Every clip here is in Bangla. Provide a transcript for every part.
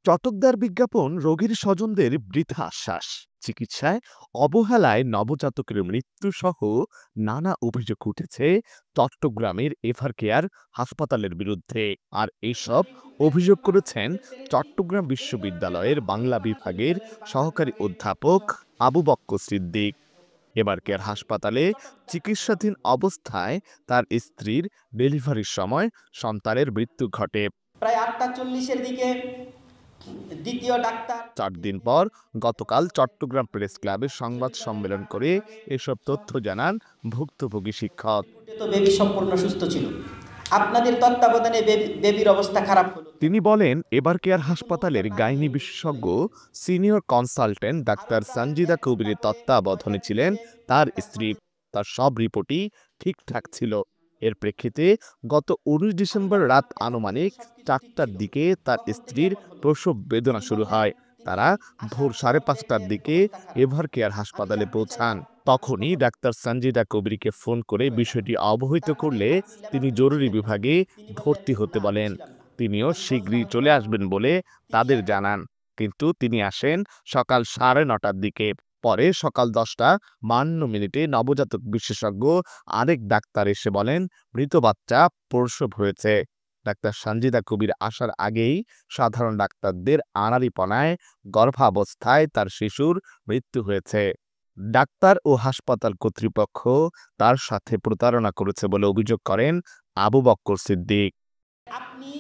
চটকদার বিজ্ঞাপন, রোগীর স্বজনদের বৃথা আশ্বাস, চিকিৎসায় অবহেলায় নবজাতকের মৃত্যু সহ নানা অভিযোগ উঠেছে চট্টগ্রামের এভারকেয়ার হাসপাতালের বিরুদ্ধে। আর এইসব অভিযোগ করেছেন চট্টগ্রাম বিশ্ববিদ্যালয়ের বাংলা বিভাগের সহকারী অধ্যাপক আবু বক্কর সিদ্দিক। এভারকেয়ার হাসপাতালে চিকিৎসাধীন অবস্থায় তার স্ত্রীর ডেলিভারির সময় সন্তানের মৃত্যু ঘটে। প্রায় ৮টা ৪০-এর দিকে দ্বিতীয় ডাক্তার ৪ দিন পর গতকাল চট্টগ্রাম প্রেস ক্লাবে সংবাদ সম্মেলন করে এসব তথ্য জানান ভুক্তভোগী শিক্ষক। তো বেবি সম্পূর্ণ সুস্থ ছিল। আপনাদের তত্ত্বাবধানে বেবির অবস্থা খারাপ হলো। তিনি বলেন, এভারকেয়ার হাসপাতালের গাইনি বিশেষজ্ঞ সিনিয়র কনসালটেন্ট ডাক্তার সঞ্জিদা কবিরের তত্ত্বাবধানে ছিলেন তার স্ত্রী। তার সব রিপোর্টই ঠিকঠাক ছিল। এর প্রেক্ষিতে গত ১৯ ডিসেম্বর রাত আনুমানিক ৪টার দিকে তার স্ত্রীর প্রসব বেদনা শুরু হয়। তারা ভোর ৫:৩০টার দিকে এভারকেয়ার হাসপাতালে পৌঁছান। তখনই ডাক্তার সঞ্জিদা কবিরকে ফোন করে বিষয়টি অবহিত করলে তিনি জরুরি বিভাগে ভর্তি হতে বলেন। তিনিও শীঘ্রই চলে আসবেন বলে তাদের জানান। কিন্তু তিনি আসেন সকাল ৯:৩০টার দিকে। পরে সকাল ১০টা ৫২ নবজাতক বিশেষজ্ঞ আরেক ডাক্তার এসে বলেন, মৃত বাচ্চা প্রসব হয়েছে। ডাক্তার সঞ্জিদা কবির আসার আগেই সাধারণ ডাক্তারদের আনাড়িপনায় গর্ভাবস্থায় তার শিশুর মৃত্যু হয়েছে। ডাক্তার ও হাসপাতাল কর্তৃপক্ষ তার সাথে প্রতারণা করেছে বলে অভিযোগ করেন আবু বক্কর সিদ্দিক। আপনি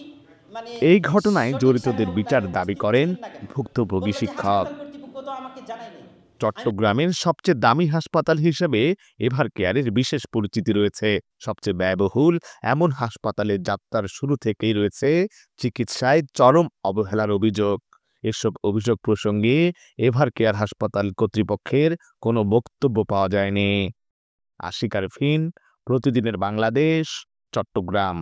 মানে এই ঘটনায় সঠিক জড়িতদের সার্বভৌমতার বিচার দাবি কাগজ করেন দিচ্ছেন না কেন? ভুক্তভোগী বলল যে শিক্ষক। হাসপাতাল কর্তৃপক্ষ তো আমাকে জানায়নি। চট্টগ্রামের সবচেয়ে দামি হাসপাতাল হিসেবে এভারকেয়ারের বিশেষ পরিচিতি রয়েছে। সবচেয়ে ব্যয়বহুল এমন হাসপাতালে যাত্রার শুরু থেকেই রয়েছে চিকিৎসায় চরম অবহেলার অভিযোগ। এসব অভিযোগ প্রসঙ্গে এভারকেয়ার হাসপাতাল কর্তৃপক্ষের কোনো বক্তব্য পাওয়া যায়নি। আশিক আরফিন, প্রতিদিনের বাংলাদেশ, চট্টগ্রাম।